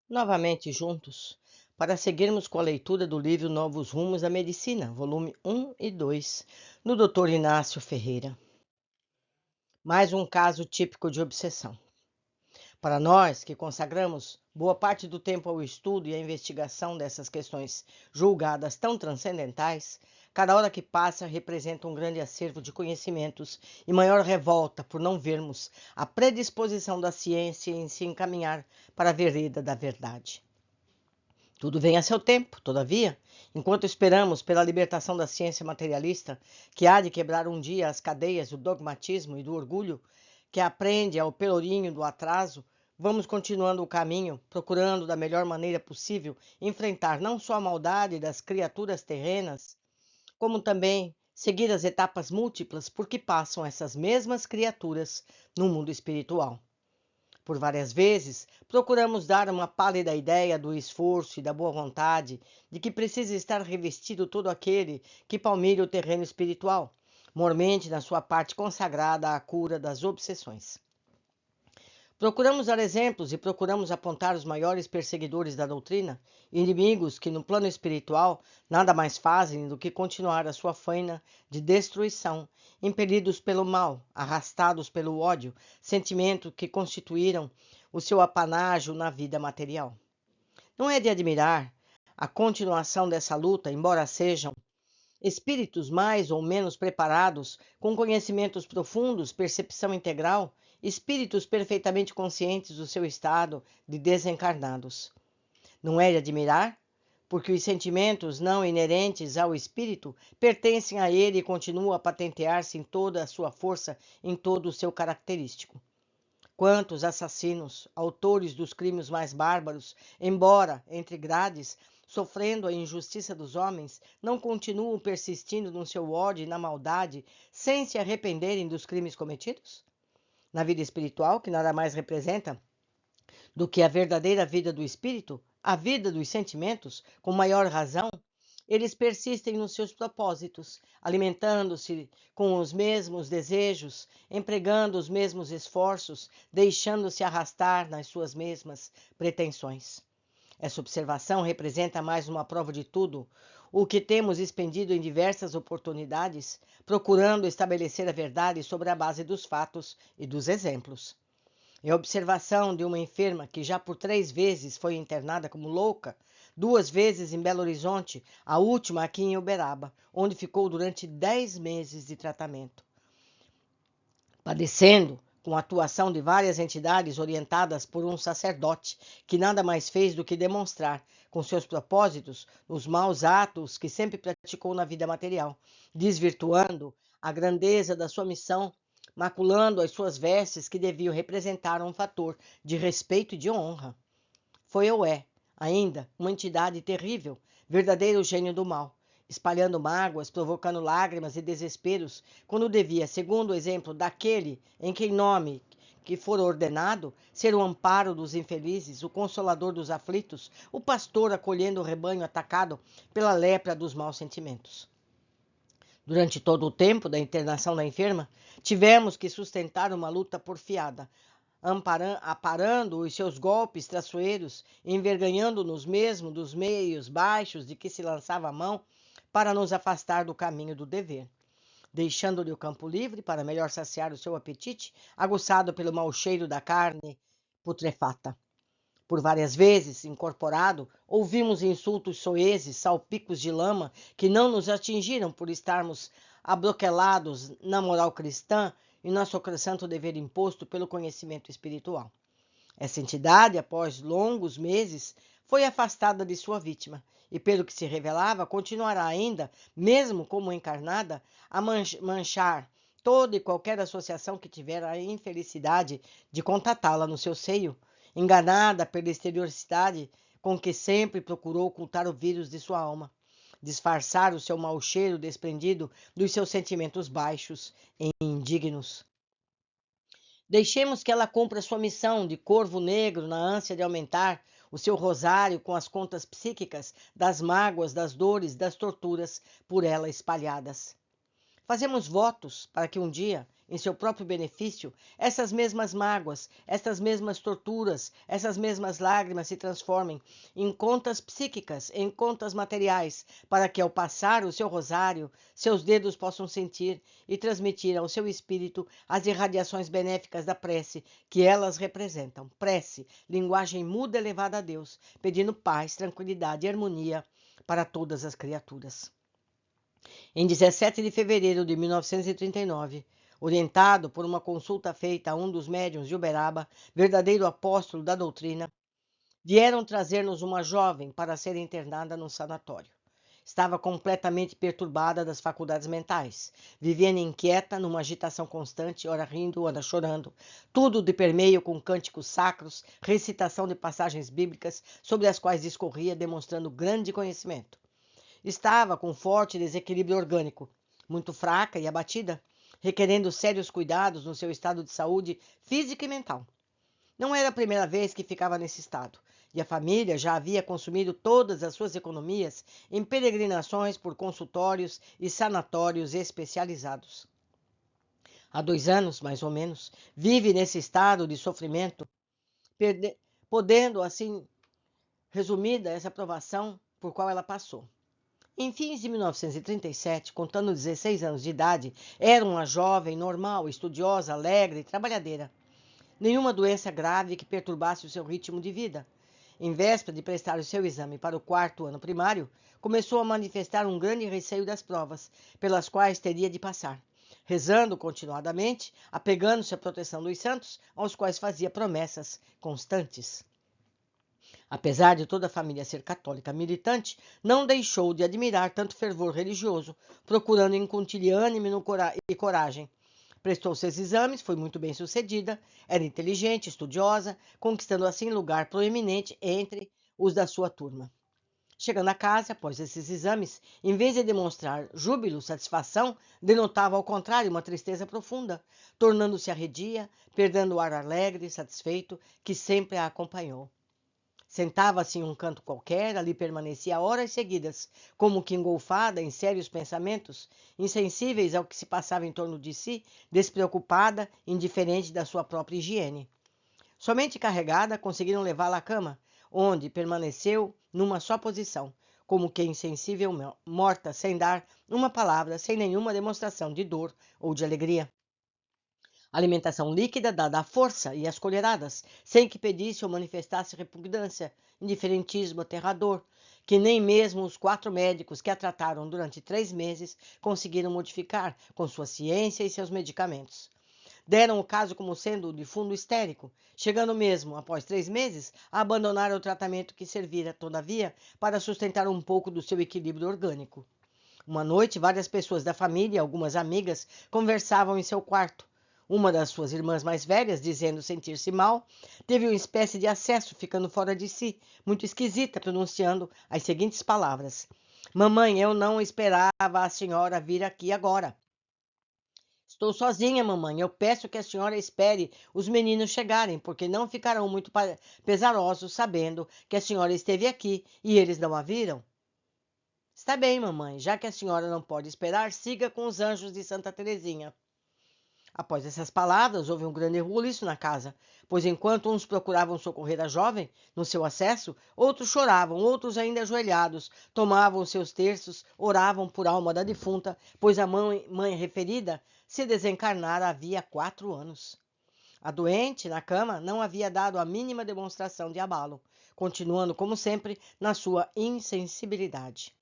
novamente juntos para seguirmos com a leitura do livro Novos Rumos da Medicina, volume 1 e 2, do Dr. Inácio Ferreira. Mais um caso típico de obsessão. Para nós, que consagramos boa parte do tempo ao estudo e à investigação dessas questões julgadas tão transcendentais, cada hora que passa representa um grande acervo de conhecimentos e maior revolta por não vermos a predisposição da ciência em se encaminhar para a vereda da verdade. Tudo vem a seu tempo, todavia, enquanto esperamos pela libertação da ciência materialista, que há de quebrar um dia as cadeias do dogmatismo e do orgulho, que aprende ao pelourinho do atraso, vamos continuando o caminho, procurando da melhor maneira possível enfrentar não só a maldade das criaturas terrenas, como também seguir as etapas múltiplas por que passam essas mesmas criaturas no mundo espiritual. Por várias vezes, procuramos dar uma pálida ideia do esforço e da boa vontade de que precisa estar revestido todo aquele que palmilha o terreno espiritual, mormente na sua parte consagrada à cura das obsessões. Procuramos dar exemplos e procuramos apontar os maiores perseguidores da doutrina, inimigos que no plano espiritual nada mais fazem do que continuar a sua faina de destruição, impelidos pelo mal, arrastados pelo ódio, sentimento que constituíram o seu apanágio na vida material. Não é de admirar a continuação dessa luta, embora sejam espíritos mais ou menos preparados, com conhecimentos profundos, percepção integral, espíritos perfeitamente conscientes do seu estado de desencarnados. Não é de admirar, porque os sentimentos não inerentes ao espírito pertencem a ele e continuam a patentear-se em toda a sua força, em todo o seu característico. Quantos assassinos, autores dos crimes mais bárbaros, embora, entre grades, sofrendo a injustiça dos homens, não continuam persistindo no seu ódio e na maldade, sem se arrependerem dos crimes cometidos? Na vida espiritual, que nada mais representa do que a verdadeira vida do espírito, a vida dos sentimentos, com maior razão, eles persistem nos seus propósitos, alimentando-se com os mesmos desejos, empregando os mesmos esforços, deixando-se arrastar nas suas mesmas pretensões. Essa observação representa mais uma prova de tudo o que temos expendido em diversas oportunidades, procurando estabelecer a verdade sobre a base dos fatos e dos exemplos. É a observação de uma enferma que já por 3 vezes foi internada como louca, 2 vezes em Belo Horizonte, a última aqui em Uberaba, onde ficou durante 10 meses de tratamento. Padecendo com a atuação de várias entidades orientadas por um sacerdote, que nada mais fez do que demonstrar, com seus propósitos, os maus atos que sempre praticou na vida material, desvirtuando a grandeza da sua missão, maculando as suas vestes que deviam representar um fator de respeito e de honra. Foi ou é, ainda, uma entidade terrível, verdadeiro gênio do mal, espalhando mágoas, provocando lágrimas e desesperos, quando devia, segundo o exemplo daquele em quem nome que for ordenado, ser o amparo dos infelizes, o consolador dos aflitos, o pastor acolhendo o rebanho atacado pela lepra dos maus sentimentos. Durante todo o tempo da internação da enferma, tivemos que sustentar uma luta porfiada, aparando os seus golpes traiçoeiros, envergonhando-nos mesmo dos meios baixos de que se lançava a mão para nos afastar do caminho do dever, deixando-lhe o campo livre para melhor saciar o seu apetite, aguçado pelo mau cheiro da carne putrefata. Por várias vezes, incorporado, ouvimos insultos soezes, salpicos de lama, que não nos atingiram por estarmos abroquelados na moral cristã e no sacrosanto dever imposto pelo conhecimento espiritual. Essa entidade, após longos meses, foi afastada de sua vítima e, pelo que se revelava, continuará ainda, mesmo como encarnada, a manchar toda e qualquer associação que tiver a infelicidade de contatá-la no seu seio, enganada pela exterioricidade com que sempre procurou ocultar o vírus de sua alma, disfarçar o seu mau cheiro desprendido dos seus sentimentos baixos e indignos. Deixemos que ela cumpra sua missão de corvo negro na ânsia de aumentar o seu rosário com as contas psíquicas das mágoas, das dores, das torturas por ela espalhadas. Fazemos votos para que um dia, em seu próprio benefício, essas mesmas mágoas, essas mesmas torturas, essas mesmas lágrimas se transformem em contas psíquicas, em contas materiais, para que ao passar o seu rosário, seus dedos possam sentir e transmitir ao seu espírito as irradiações benéficas da prece que elas representam. Prece, linguagem muda elevada a Deus, pedindo paz, tranquilidade e harmonia para todas as criaturas. Em 17 de fevereiro de 1939, orientado por uma consulta feita a um dos médiuns de Uberaba, verdadeiro apóstolo da doutrina, vieram trazer-nos uma jovem para ser internada num sanatório. Estava completamente perturbada das faculdades mentais, vivendo inquieta numa agitação constante, ora rindo, ora chorando, tudo de permeio com cânticos sacros, recitação de passagens bíblicas sobre as quais discorria, demonstrando grande conhecimento. Estava com forte desequilíbrio orgânico, muito fraca e abatida, requerendo sérios cuidados no seu estado de saúde física e mental. Não era a primeira vez que ficava nesse estado, e a família já havia consumido todas as suas economias em peregrinações por consultórios e sanatórios especializados. Há 2 anos, mais ou menos, vive nesse estado de sofrimento, podendo, assim, resumida essa provação por qual ela passou. Em fins de 1937, contando 16 anos de idade, era uma jovem normal, estudiosa, alegre e trabalhadeira. Nenhuma doença grave que perturbasse o seu ritmo de vida. Em véspera de prestar o seu exame para o 4º ano primário, começou a manifestar um grande receio das provas, pelas quais teria de passar, rezando continuadamente, apegando-se à proteção dos santos, aos quais fazia promessas constantes. Apesar de toda a família ser católica militante, não deixou de admirar tanto fervor religioso, procurando incutir ânimo e coragem. Prestou seus exames, foi muito bem sucedida, era inteligente, estudiosa, conquistando assim lugar proeminente entre os da sua turma. Chegando a casa, após esses exames, em vez de demonstrar júbilo, satisfação, denotava ao contrário uma tristeza profunda, tornando-se arredia, perdendo o ar alegre e satisfeito que sempre a acompanhou. Sentava-se em um canto qualquer, ali permanecia horas seguidas, como que engolfada em sérios pensamentos, insensíveis ao que se passava em torno de si, despreocupada, indiferente da sua própria higiene. Somente carregada, conseguiram levá-la à cama, onde permaneceu numa só posição, como que insensível, morta, sem dar uma palavra, sem nenhuma demonstração de dor ou de alegria. Alimentação líquida dada à força e às colheradas, sem que pedisse ou manifestasse repugnância, indiferentismo aterrador, que nem mesmo os 4 médicos que a trataram durante 3 meses conseguiram modificar com sua ciência e seus medicamentos. Deram o caso como sendo de fundo histérico, chegando mesmo, após 3 meses, a abandonar o tratamento que servira, todavia, para sustentar um pouco do seu equilíbrio orgânico. Uma noite, várias pessoas da família e algumas amigas conversavam em seu quarto. Uma das suas irmãs mais velhas, dizendo sentir-se mal, teve uma espécie de acesso, ficando fora de si, muito esquisita, pronunciando as seguintes palavras: "Mamãe, eu não esperava a senhora vir aqui agora. Estou sozinha, mamãe. Eu peço que a senhora espere os meninos chegarem, porque não ficarão muito pesarosos sabendo que a senhora esteve aqui e eles não a viram." "Está bem, mamãe. Já que a senhora não pode esperar, siga com os anjos de Santa Teresinha." Após essas palavras, houve um grande rebuliço na casa, pois enquanto uns procuravam socorrer a jovem no seu acesso, outros choravam, outros ainda ajoelhados, tomavam seus terços, oravam por alma da defunta, pois a mãe referida se desencarnara havia 4 anos. A doente, na cama, não havia dado a mínima demonstração de abalo, continuando, como sempre, na sua insensibilidade.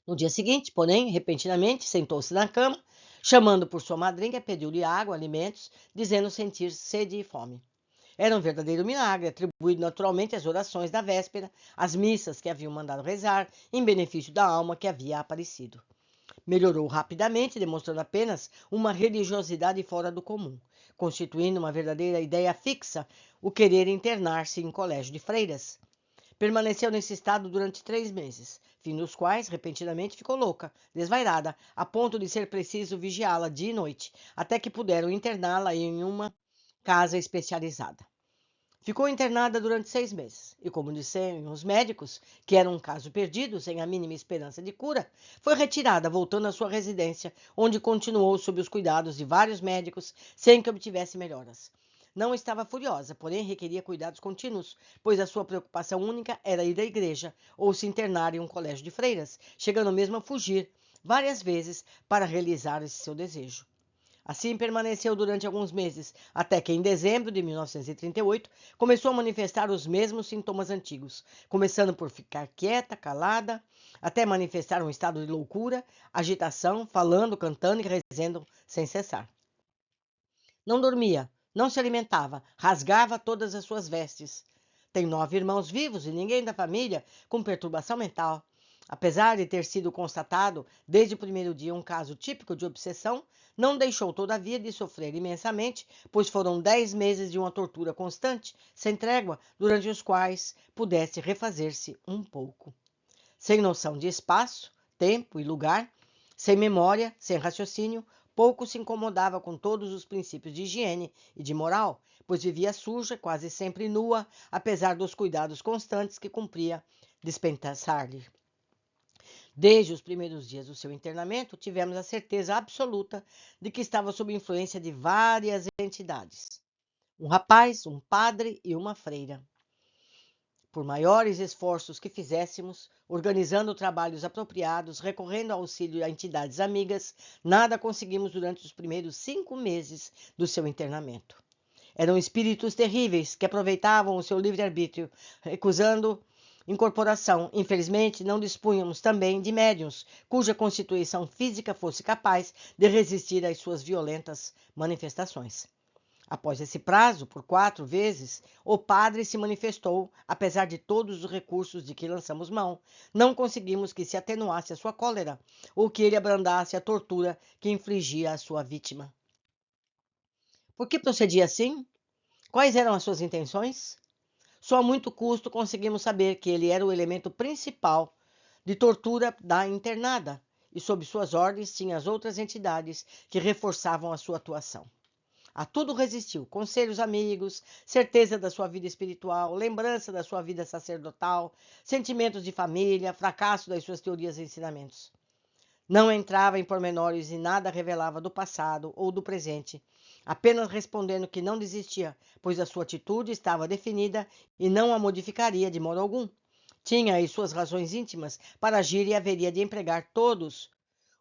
No dia seguinte, porém, repentinamente, sentou-se na cama, chamando por sua madrinha, pediu-lhe água, alimentos, dizendo sentir sede e fome. Era um verdadeiro milagre, atribuído naturalmente às orações da véspera, às missas que haviam mandado rezar, em benefício da alma que havia aparecido. Melhorou rapidamente, demonstrando apenas uma religiosidade fora do comum, constituindo uma verdadeira ideia fixa o querer internar-se em colégio de freiras. Permaneceu nesse estado durante 3 meses, fim dos quais, repentinamente, ficou louca, desvairada, a ponto de ser preciso vigiá-la dia e noite, até que puderam interná-la em uma casa especializada. Ficou internada durante 6 meses e, como disseram os médicos, que era um caso perdido, sem a mínima esperança de cura, foi retirada, voltando à sua residência, onde continuou sob os cuidados de vários médicos, sem que obtivesse melhoras. Não estava furiosa, porém requeria cuidados contínuos, pois a sua preocupação única era ir à igreja ou se internar em um colégio de freiras, chegando mesmo a fugir várias vezes para realizar esse seu desejo. Assim permaneceu durante alguns meses, até que em dezembro de 1938 começou a manifestar os mesmos sintomas antigos, começando por ficar quieta, calada, até manifestar um estado de loucura, agitação, falando, cantando e rezando sem cessar. Não dormia, não se alimentava, rasgava todas as suas vestes. Tem 9 irmãos vivos e ninguém da família com perturbação mental. Apesar de ter sido constatado desde o primeiro dia um caso típico de obsessão, não deixou, todavia, de sofrer imensamente, pois foram 10 meses de uma tortura constante, sem trégua, durante os quais pudesse refazer-se um pouco. Sem noção de espaço, tempo e lugar, sem memória, sem raciocínio, pouco se incomodava com todos os princípios de higiene e de moral, pois vivia suja, quase sempre nua, apesar dos cuidados constantes que cumpria dispensar-lhe. Desde os primeiros dias do seu internamento, tivemos a certeza absoluta de que estava sob influência de várias entidades. Um rapaz, um padre e uma freira. Por maiores esforços que fizéssemos, organizando trabalhos apropriados, recorrendo ao auxílio a entidades amigas, nada conseguimos durante os primeiros 5 meses do seu internamento. Eram espíritos terríveis que aproveitavam o seu livre-arbítrio, recusando incorporação. Infelizmente, não dispunhamos também de médiuns, cuja constituição física fosse capaz de resistir às suas violentas manifestações. Após esse prazo, por 4 vezes, o padre se manifestou, apesar de todos os recursos de que lançamos mão. Não conseguimos que se atenuasse a sua cólera, ou que ele abrandasse a tortura que infligia à sua vítima. Por que procedia assim? Quais eram as suas intenções? Só a muito custo conseguimos saber que ele era o elemento principal de tortura da internada, e sob suas ordens tinha as outras entidades que reforçavam a sua atuação. A tudo resistiu: conselhos amigos, certeza da sua vida espiritual, lembrança da sua vida sacerdotal, sentimentos de família, fracasso das suas teorias e ensinamentos. Não entrava em pormenores e nada revelava do passado ou do presente, apenas respondendo que não desistia, pois a sua atitude estava definida e não a modificaria de modo algum. Tinha aí suas razões íntimas para agir e haveria de empregar todos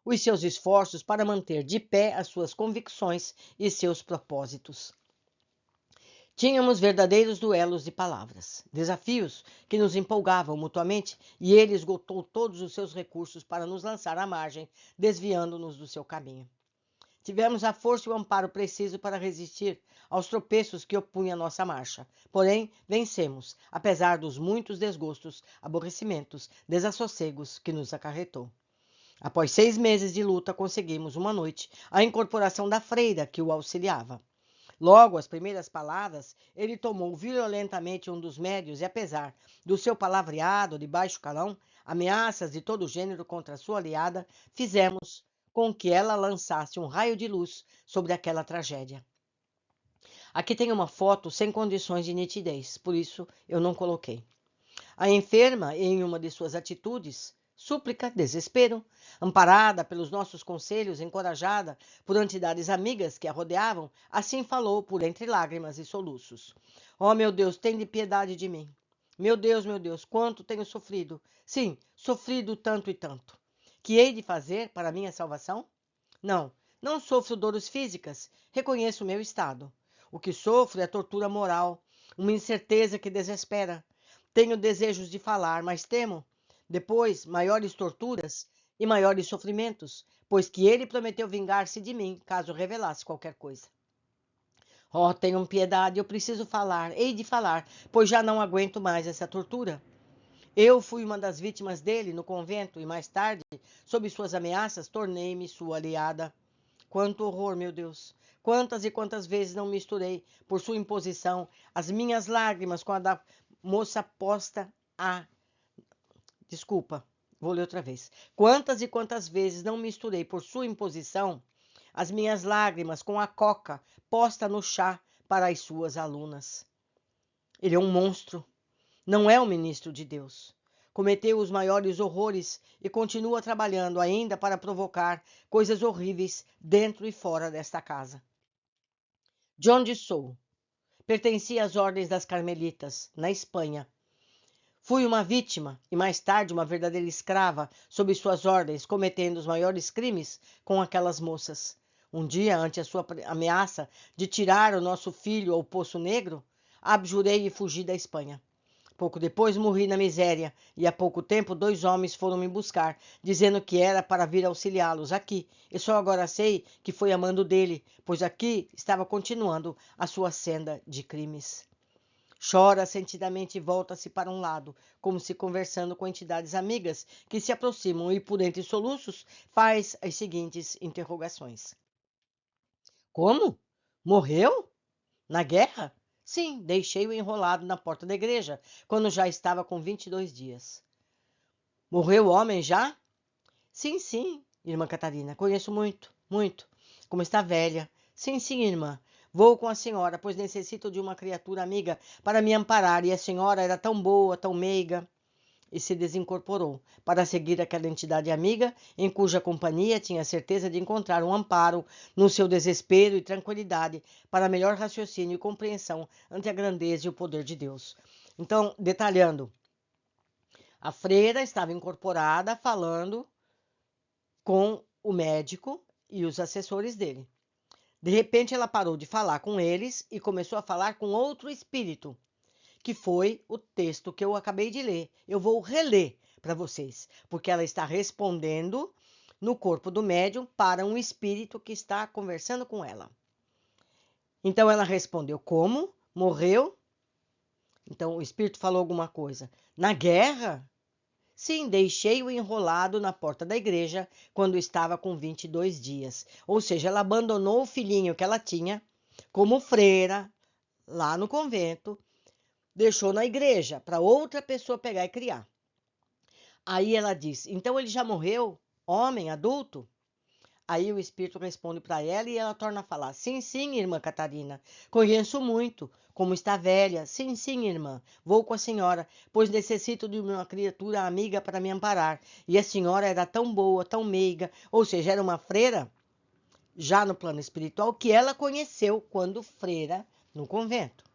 os seus esforços para manter de pé as suas convicções e seus propósitos. Tínhamos verdadeiros duelos de palavras, desafios que nos empolgavam mutuamente, e ele esgotou todos os seus recursos para nos lançar à margem, desviando-nos do seu caminho. Tivemos a força e o amparo preciso para resistir aos tropeços que opunham a nossa marcha. Porém, vencemos, apesar dos muitos desgostos, aborrecimentos, desassossegos que nos acarretou. Após 6 meses de luta, conseguimos, uma noite, a incorporação da freira que o auxiliava. Logo, as primeiras palavras, ele tomou violentamente um dos médios e, apesar do seu palavreado de baixo calão, ameaças de todo gênero contra sua aliada, fizemos com que ela lançasse um raio de luz sobre aquela tragédia. Aqui tem uma foto sem condições de nitidez, por isso eu não coloquei. A enferma, em uma de suas atitudes, súplica, desespero, amparada pelos nossos conselhos, encorajada por entidades amigas que a rodeavam, assim falou por entre lágrimas e soluços: "Oh, meu Deus, tende piedade de mim. Meu Deus, quanto tenho sofrido. Sim, sofrido tanto e tanto. Que hei de fazer para minha salvação? Não, não sofro dores físicas, reconheço o meu estado. O que sofro é tortura moral, uma incerteza que desespera. Tenho desejos de falar, mas temo, depois, maiores torturas e maiores sofrimentos, pois que ele prometeu vingar-se de mim, caso revelasse qualquer coisa. Oh, tenham piedade, eu preciso falar, hei de falar, pois já não aguento mais essa tortura. Eu fui uma das vítimas dele no convento e mais tarde, sob suas ameaças, tornei-me sua aliada. Quanto horror, meu Deus! Quantas e quantas vezes não misturei, por sua imposição, as minhas lágrimas com a da moça posta a... Desculpa, vou ler outra vez. Quantas e quantas vezes não misturei, por sua imposição, as minhas lágrimas com a coca posta no chá para as suas alunas. Ele é um monstro, não é um ministro de Deus. Cometeu os maiores horrores e continua trabalhando ainda para provocar coisas horríveis dentro e fora desta casa. De onde sou? Pertencia às ordens das Carmelitas, na Espanha. Fui uma vítima e mais tarde uma verdadeira escrava sob suas ordens, cometendo os maiores crimes com aquelas moças. Um dia, ante a sua ameaça de tirar o nosso filho ao Poço Negro, abjurei e fugi da Espanha. Pouco depois morri na miséria e há pouco tempo 2 homens foram me buscar, dizendo que era para vir auxiliá-los aqui. E só agora sei que foi a mando dele, pois aqui estava continuando a sua senda de crimes. Chora sentidamente e volta-se para um lado, como se conversando com entidades amigas que se aproximam e, por entre soluços, faz as seguintes interrogações. Como? Morreu? Na guerra? Sim, deixei-o enrolado na porta da igreja, quando já estava com 22 dias. Morreu o homem já? Sim, sim, irmã Catarina, conheço muito, muito. Como está velha. Sim, sim, irmã. Vou com a senhora, pois necessito de uma criatura amiga para me amparar, e a senhora era tão boa, tão meiga. E se desincorporou, para seguir aquela entidade amiga, em cuja companhia tinha certeza de encontrar um amparo no seu desespero e tranquilidade, para melhor raciocínio e compreensão ante a grandeza e o poder de Deus. Então, detalhando, a freira estava incorporada, falando com o médico e os assessores dele. De repente, ela parou de falar com eles e começou a falar com outro espírito, que foi o texto que eu acabei de ler. Eu vou reler para vocês, porque ela está respondendo no corpo do médium para um espírito que está conversando com ela. Então ela respondeu: como? Morreu? Então o espírito falou alguma coisa. Na guerra? Sim, deixei-o enrolado na porta da igreja quando estava com 22 dias. Ou seja, ela abandonou o filhinho que ela tinha como freira lá no convento, deixou na igreja para outra pessoa pegar e criar. Aí ela diz: então ele já morreu? Homem, adulto? Aí o espírito responde para ela e ela torna a falar: sim, sim, irmã Catarina, conheço muito. Como está velha? Sim, sim, irmã, vou com a senhora, pois necessito de uma criatura amiga para me amparar. E a senhora era tão boa, tão meiga, ou seja, era uma freira, já no plano espiritual, que ela conheceu quando freira no convento.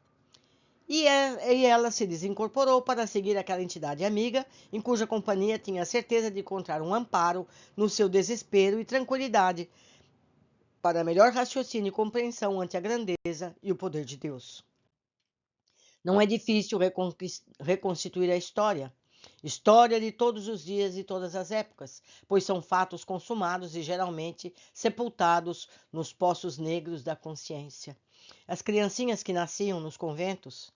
E ela se desincorporou para seguir aquela entidade amiga, em cuja companhia tinha a certeza de encontrar um amparo no seu desespero e tranquilidade, para melhor raciocínio e compreensão ante a grandeza e o poder de Deus. Não é difícil reconstituir a história de todos os dias e todas as épocas, pois são fatos consumados e geralmente sepultados nos poços negros da consciência. As criancinhas que nasciam nos conventos,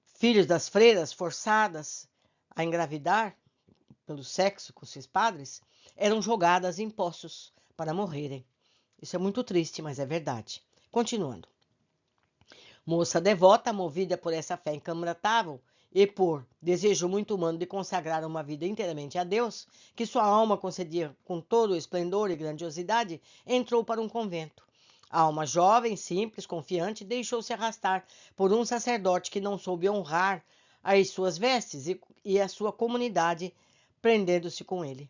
filhos das freiras forçadas a engravidar pelo sexo com seus padres, eram jogadas em poços para morrerem. Isso é muito triste, mas é verdade. Continuando. Moça devota, movida por essa fé inquebrantável e por desejo muito humano de consagrar uma vida inteiramente a Deus, que sua alma concedia com todo o esplendor e grandiosidade, entrou para um convento. A alma jovem, simples, confiante, deixou-se arrastar por um sacerdote que não soube honrar as suas vestes e a sua comunidade, prendendo-se com ele.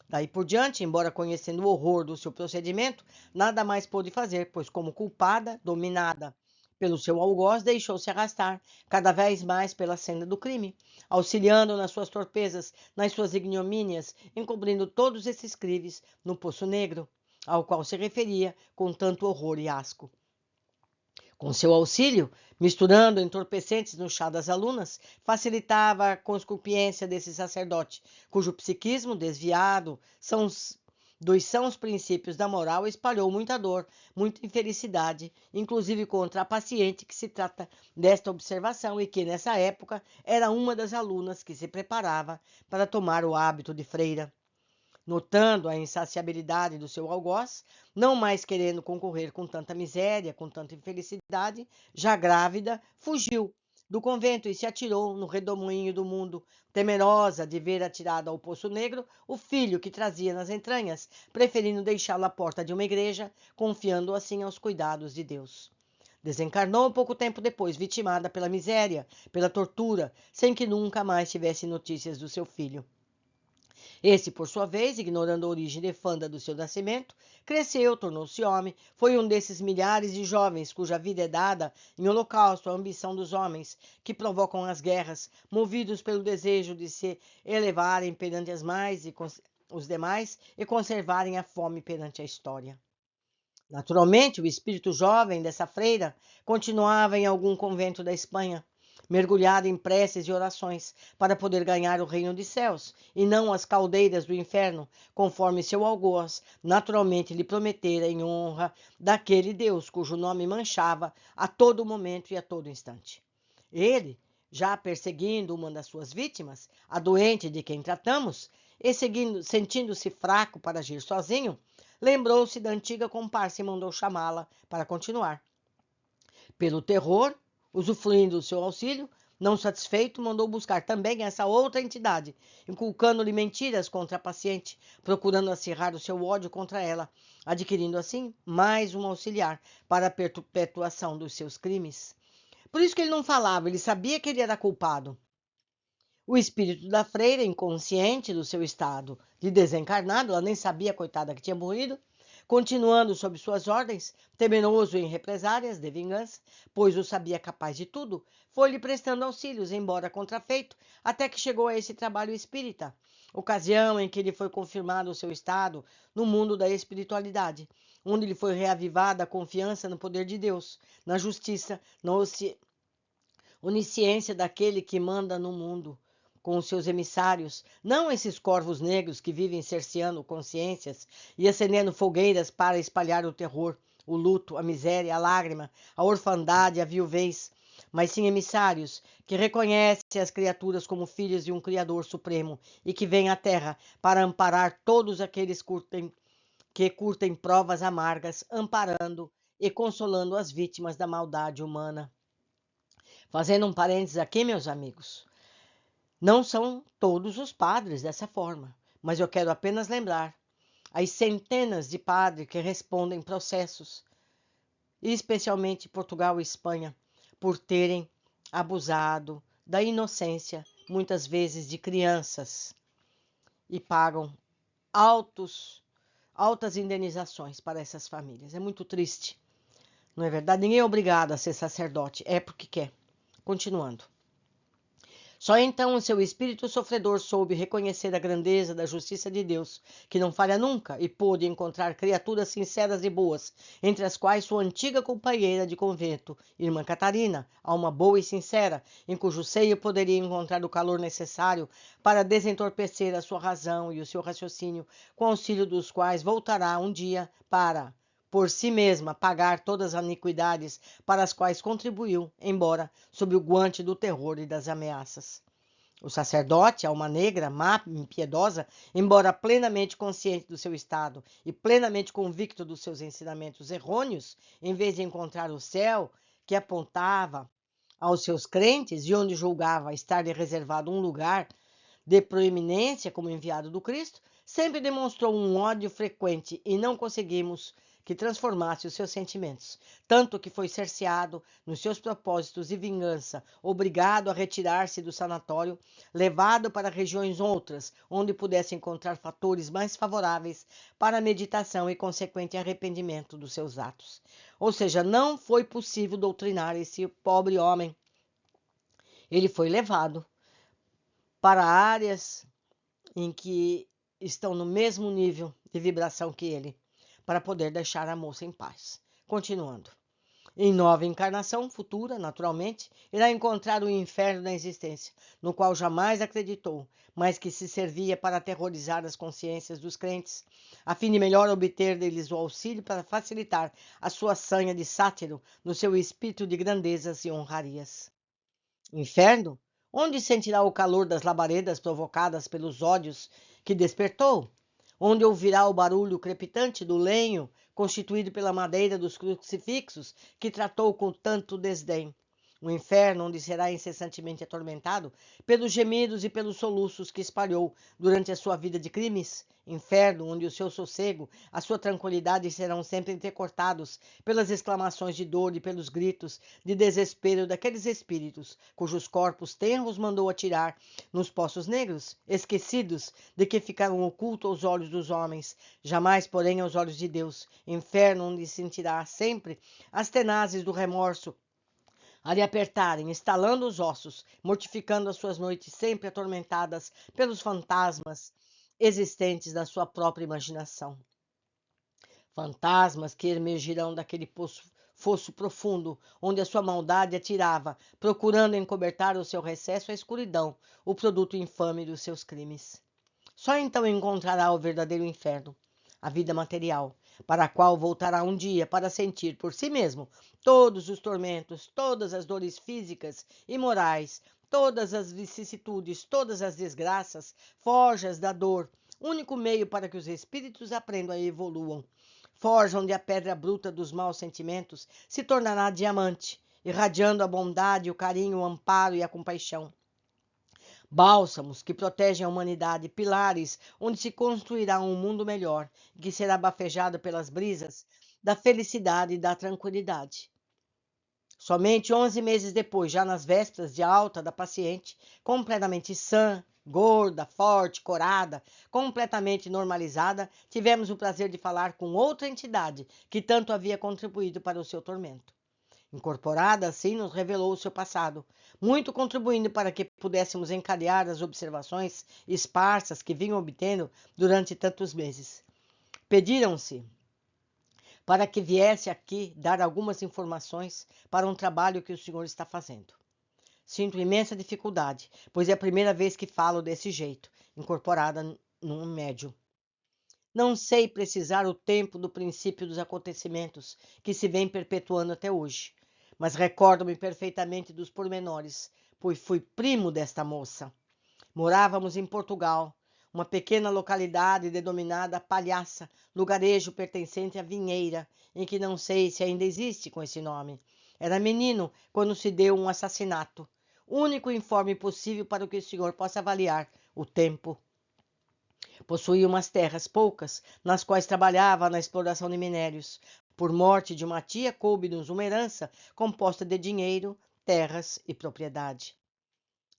Daí por diante, embora conhecendo o horror do seu procedimento, nada mais pôde fazer, pois como culpada, dominada pelo seu algoz, deixou-se arrastar cada vez mais pela senda do crime, auxiliando nas suas torpezas, nas suas ignomínias, encobrindo todos esses crimes no Poço Negro, ao qual se referia com tanto horror e asco. Com seu auxílio, misturando entorpecentes no chá das alunas, facilitava a conscupiência desse sacerdote, cujo psiquismo desviado dos sãos princípios da moral espalhou muita dor, muita infelicidade, inclusive contra a paciente que se trata desta observação e que, nessa época, era uma das alunas que se preparava para tomar o hábito de freira. Notando a insaciabilidade do seu algoz, não mais querendo concorrer com tanta miséria, com tanta infelicidade, já grávida, fugiu do convento e se atirou no redemoinho do mundo, temerosa de ver atirado ao Poço Negro o filho que trazia nas entranhas, preferindo deixá-lo à porta de uma igreja, confiando assim aos cuidados de Deus. Desencarnou pouco tempo depois, vitimada pela miséria, pela tortura, sem que nunca mais tivesse notícias do seu filho. Esse, por sua vez, ignorando a origem nefanda do seu nascimento, cresceu, tornou-se homem, foi um desses milhares de jovens cuja vida é dada em holocausto à ambição dos homens, que provocam as guerras, movidos pelo desejo de se elevarem perante os demais e conservarem a fome perante a história. Naturalmente, o espírito jovem dessa freira continuava em algum convento da Espanha, mergulhado em preces e orações, para poder ganhar o reino dos céus, e não as caldeiras do inferno, conforme seu algoz naturalmente lhe prometera em honra daquele Deus cujo nome manchava a todo momento e a todo instante. Ele, já perseguindo uma das suas vítimas, a doente de quem tratamos, e sentindo-se fraco para agir sozinho, lembrou-se da antiga comparsa e mandou chamá-la para continuar. Pelo terror, usufruindo do seu auxílio, não satisfeito, mandou buscar também essa outra entidade, inculcando-lhe mentiras contra a paciente, procurando acirrar o seu ódio contra ela, adquirindo assim mais um auxiliar para a perpetuação dos seus crimes. Por isso que ele não falava, ele sabia que ele era culpado. O espírito da freira, inconsciente do seu estado de desencarnado, ela nem sabia, coitada, que tinha morrido, continuando sob suas ordens, temeroso em represárias de vingança, pois o sabia capaz de tudo, foi-lhe prestando auxílios, embora contrafeito, até que chegou a esse trabalho espírita, ocasião em que lhe foi confirmado o seu estado no mundo da espiritualidade, onde lhe foi reavivada a confiança no poder de Deus, na justiça, na onisciência daquele que manda no mundo, com os seus emissários, não esses corvos negros que vivem cerceando consciências e acendendo fogueiras para espalhar o terror, o luto, a miséria, a lágrima, a orfandade, a viuvez, mas sim emissários que reconhecem as criaturas como filhos de um Criador Supremo e que vêm à Terra para amparar todos aqueles que curtem provas amargas, amparando e consolando as vítimas da maldade humana. Fazendo um parênteses aqui, meus amigos, não são todos os padres dessa forma, mas eu quero apenas lembrar as centenas de padres que respondem processos, especialmente Portugal e Espanha, por terem abusado da inocência, muitas vezes de crianças, e pagam altas indenizações para essas famílias. É muito triste, não é verdade? Ninguém é obrigado a ser sacerdote, é porque quer. Continuando. Só então o seu espírito sofredor soube reconhecer a grandeza da justiça de Deus, que não falha nunca, e pôde encontrar criaturas sinceras e boas, entre as quais sua antiga companheira de convento, irmã Catarina, alma boa e sincera, em cujo seio poderia encontrar o calor necessário para desentorpecer a sua razão e o seu raciocínio, com auxílio dos quais voltará um dia para, por si mesma, pagar todas as iniquidades para as quais contribuiu, embora sob o guante do terror e das ameaças. O sacerdote, alma negra, má, impiedosa, embora plenamente consciente do seu estado e plenamente convicto dos seus ensinamentos errôneos, em vez de encontrar o céu que apontava aos seus crentes e onde julgava estar-lhe reservado um lugar de proeminência como enviado do Cristo, sempre demonstrou um ódio frequente e não conseguimos que transformasse os seus sentimentos, tanto que foi cerceado nos seus propósitos de vingança, obrigado a retirar-se do sanatório, levado para regiões outras, onde pudesse encontrar fatores mais favoráveis para a meditação e consequente arrependimento dos seus atos. Ou seja, não foi possível doutrinar esse pobre homem. Ele foi levado para áreas em que estão no mesmo nível de vibração que ele, para poder deixar a moça em paz. Continuando. Em nova encarnação futura, naturalmente, irá encontrar o inferno da existência, no qual jamais acreditou, mas que se servia para aterrorizar as consciências dos crentes, a fim de melhor obter deles o auxílio para facilitar a sua sanha de sátiro no seu espírito de grandezas e honrarias. Inferno? Onde sentirá o calor das labaredas provocadas pelos ódios que despertou? Onde ouvirá o barulho crepitante do lenho constituído pela madeira dos crucifixos que tratou com tanto desdém? um inferno onde será incessantemente atormentado pelos gemidos e pelos soluços que espalhou durante a sua vida de crimes, inferno onde o seu sossego, a sua tranquilidade serão sempre entrecortados pelas exclamações de dor e pelos gritos de desespero daqueles espíritos cujos corpos tenros mandou atirar nos poços negros, esquecidos de que ficaram ocultos aos olhos dos homens, jamais, porém, aos olhos de Deus, inferno onde sentirá sempre as tenazes do remorso a lhe apertarem, estalando os ossos, mortificando as suas noites sempre atormentadas pelos fantasmas existentes da sua própria imaginação. Fantasmas que emergirão daquele fosso profundo, onde a sua maldade atirava, procurando encobertar o seu recesso à escuridão, o produto infame dos seus crimes. Só então encontrará o verdadeiro inferno, a vida material, para a qual voltará um dia para sentir por si mesmo todos os tormentos, todas as dores físicas e morais, todas as vicissitudes, todas as desgraças, forjas da dor, único meio para que os espíritos aprendam e evoluam. Forja onde a pedra bruta dos maus sentimentos se tornará diamante, irradiando a bondade, o carinho, o amparo e a compaixão. Bálsamos que protegem a humanidade, pilares onde se construirá um mundo melhor, que será bafejado pelas brisas da felicidade e da tranquilidade. Somente 11 meses depois, já nas vésperas de alta da paciente, completamente sã, gorda, forte, corada, completamente normalizada, tivemos o prazer de falar com outra entidade que tanto havia contribuído para o seu tormento. Incorporada, assim, nos revelou o seu passado, muito contribuindo para que pudéssemos encadear as observações esparsas que vinham obtendo durante tantos meses. Pediram-se para que viesse aqui dar algumas informações para um trabalho que o senhor está fazendo. Sinto imensa dificuldade, pois é a primeira vez que falo desse jeito, incorporada num médium. Não sei precisar o tempo do princípio dos acontecimentos que se vem perpetuando até hoje, mas recordo-me perfeitamente dos pormenores, pois fui primo desta moça. Morávamos em Portugal, uma pequena localidade denominada Palhaça, lugarejo pertencente à Vinheira, em que não sei se ainda existe com esse nome. Era menino quando se deu um assassinato, único informe possível para que o senhor possa avaliar o tempo. Possuía umas terras, poucas, nas quais trabalhava na exploração de minérios. Por morte de uma tia, coube-nos uma herança composta de dinheiro, terras e propriedade.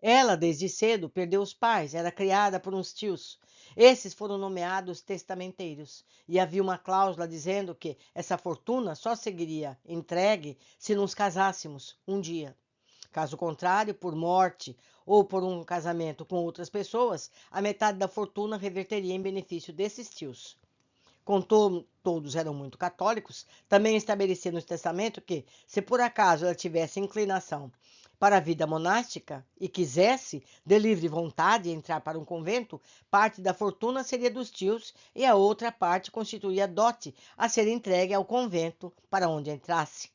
Ela, desde cedo, perdeu os pais, era criada por uns tios. Esses foram nomeados testamenteiros, e havia uma cláusula dizendo que essa fortuna só seguiria entregue se nos casássemos um dia. Caso contrário, por morte ou por um casamento com outras pessoas, a metade da fortuna reverteria em benefício desses tios. Como todos eram muito católicos, também estabelecia no testamento que, se por acaso ela tivesse inclinação para a vida monástica e quisesse, de livre vontade, entrar para um convento, parte da fortuna seria dos tios e a outra parte constituía dote a ser entregue ao convento para onde entrasse.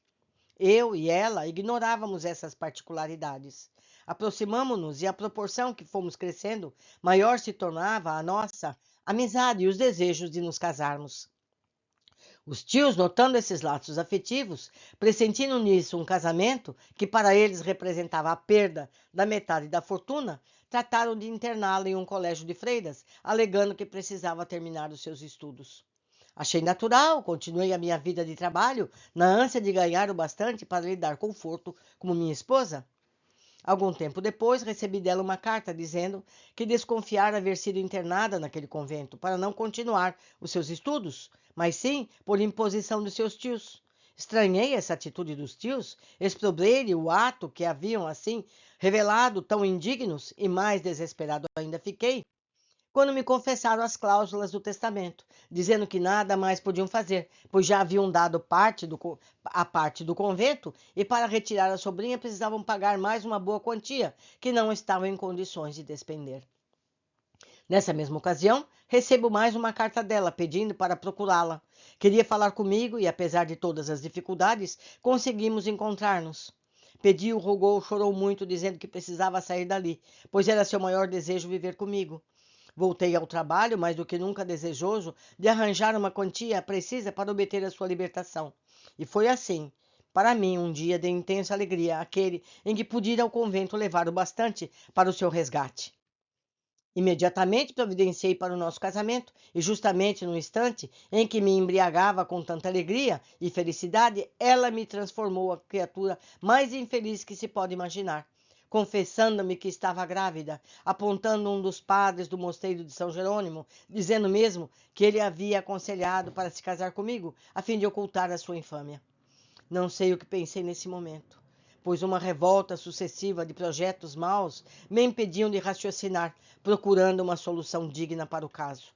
Eu e ela ignorávamos essas particularidades. Aproximamo-nos e, à proporção que fomos crescendo, maior se tornava a nossa amizade e os desejos de nos casarmos. Os tios, notando esses laços afetivos, pressentindo nisso um casamento que para eles representava a perda da metade da fortuna, trataram de interná-la em um colégio de freiras, alegando que precisava terminar os seus estudos. Achei natural, continuei a minha vida de trabalho, na ânsia de ganhar o bastante para lhe dar conforto como minha esposa. Algum tempo depois, recebi dela uma carta dizendo que desconfiara haver sido internada naquele convento para não continuar os seus estudos, mas sim por imposição de seus tios. Estranhei essa atitude dos tios, exprobrei-lhe o ato que haviam, assim, revelado tão indignos e mais desesperado ainda fiquei quando me confessaram as cláusulas do testamento, dizendo que nada mais podiam fazer, pois já haviam dado a parte do convento e para retirar a sobrinha precisavam pagar mais uma boa quantia, que não estavam em condições de despender. Nessa mesma ocasião, recebo mais uma carta dela pedindo para procurá-la. Queria falar comigo e, apesar de todas as dificuldades, conseguimos encontrar-nos. Pediu, rogou, chorou muito, dizendo que precisava sair dali, pois era seu maior desejo viver comigo. Voltei ao trabalho, mais do que nunca desejoso de arranjar uma quantia precisa para obter a sua libertação. E foi assim, para mim um dia de intensa alegria, aquele em que pude ir ao convento levar o bastante para o seu resgate. Imediatamente providenciei para o nosso casamento, e justamente no instante em que me embriagava com tanta alegria e felicidade, ela me transformou a criatura mais infeliz que se pode imaginar, confessando-me que estava grávida, apontando um dos padres do mosteiro de São Jerônimo, dizendo mesmo que ele havia aconselhado para se casar comigo, a fim de ocultar a sua infâmia. Não sei o que pensei nesse momento, pois uma revolta sucessiva de projetos maus me impediam de raciocinar, procurando uma solução digna para o caso.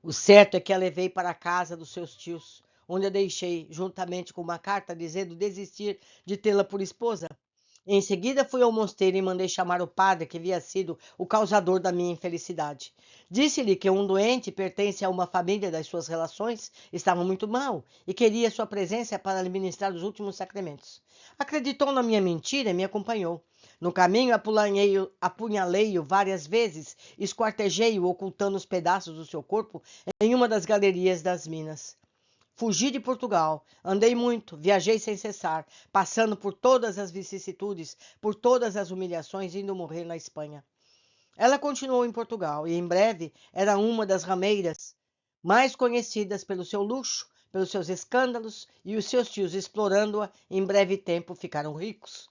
O certo é que a levei para a casa dos seus tios, onde a deixei, juntamente com uma carta dizendo desistir de tê-la por esposa. Em seguida fui ao mosteiro e mandei chamar o padre que havia sido o causador da minha infelicidade. Disse-lhe que um doente pertence a uma família das suas relações, estava muito mal e queria sua presença para lhe ministrar os últimos sacramentos. Acreditou na minha mentira e me acompanhou. No caminho apunhalei-o várias vezes, esquartejei-o ocultando os pedaços do seu corpo em uma das galerias das minas. Fugi de Portugal, andei muito, viajei sem cessar, passando por todas as vicissitudes, por todas as humilhações, indo morrer na Espanha. Ela continuou em Portugal e, em breve, era uma das rameiras mais conhecidas pelo seu luxo, pelos seus escândalos, e os seus tios, explorando-a, em breve tempo ficaram ricos.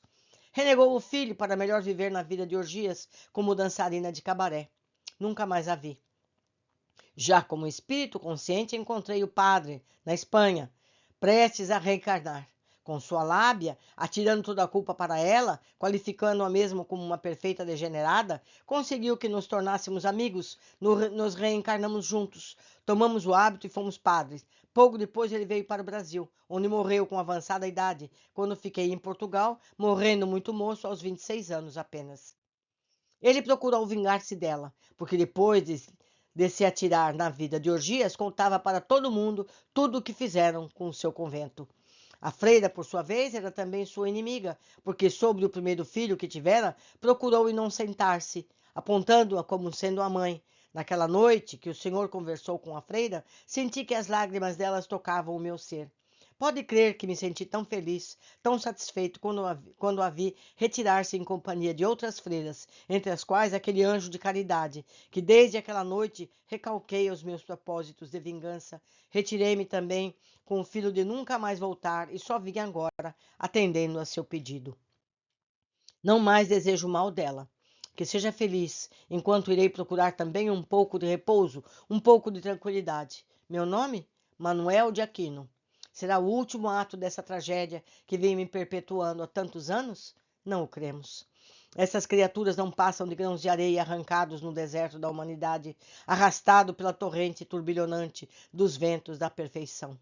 Renegou o filho para melhor viver na vida de orgias como dançarina de cabaré. Nunca mais a vi. Já como espírito consciente, encontrei o padre, na Espanha, prestes a reencarnar. Com sua lábia, atirando toda a culpa para ela, qualificando-a mesmo como uma perfeita degenerada, conseguiu que nos tornássemos amigos, nos reencarnamos juntos, tomamos o hábito e fomos padres. Pouco depois ele veio para o Brasil, onde morreu com avançada idade, quando fiquei em Portugal, morrendo muito moço aos 26 anos apenas. Ele procurou vingar-se dela, porque depois de se atirar na vida de orgias, contava para todo mundo tudo o que fizeram com o seu convento. A freira, por sua vez, era também sua inimiga, porque sobre o primeiro filho que tivera, procurou inocentar-se, apontando-a como sendo a mãe. Naquela noite que o senhor conversou com a freira, senti que as lágrimas delas tocavam o meu ser. Pode crer que me senti tão feliz, tão satisfeito quando a vi retirar-se em companhia de outras freiras, entre as quais aquele anjo de caridade, que desde aquela noite recalquei os meus propósitos de vingança. Retirei-me também com o filho de nunca mais voltar e só vim agora, atendendo a seu pedido. Não mais desejo o mal dela. Que seja feliz, enquanto irei procurar também um pouco de repouso, um pouco de tranquilidade. Meu nome? Manuel de Aquino. Será o último ato dessa tragédia que vem me perpetuando há tantos anos? Não o cremos. Essas criaturas não passam de grãos de areia arrancados no deserto da humanidade, arrastado pela torrente turbilhonante dos ventos da perfeição.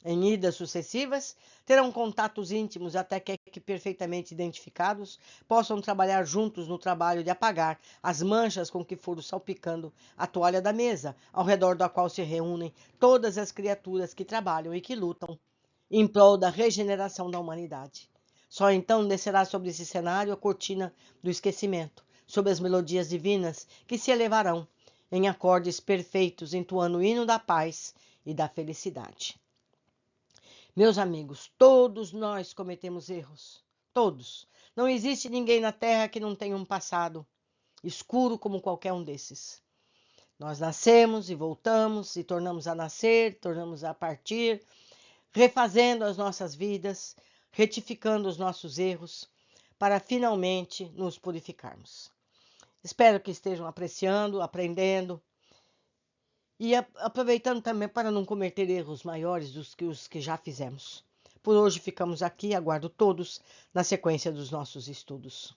Em idas sucessivas, terão contatos íntimos até que perfeitamente identificados possam trabalhar juntos no trabalho de apagar as manchas com que foram salpicando a toalha da mesa, ao redor da qual se reúnem todas as criaturas que trabalham e que lutam em prol da regeneração da humanidade. Só então descerá sobre esse cenário a cortina do esquecimento, sob as melodias divinas que se elevarão em acordes perfeitos, entoando o hino da paz e da felicidade. Meus amigos, todos nós cometemos erros. Todos. Não existe ninguém na Terra que não tenha um passado escuro como qualquer um desses. Nós nascemos e voltamos, e tornamos a nascer, tornamos a partir, refazendo as nossas vidas, retificando os nossos erros, para finalmente nos purificarmos. Espero que estejam apreciando, aprendendo e aproveitando também para não cometer erros maiores dos que os que já fizemos. Por hoje ficamos aqui, aguardo todos na sequência dos nossos estudos.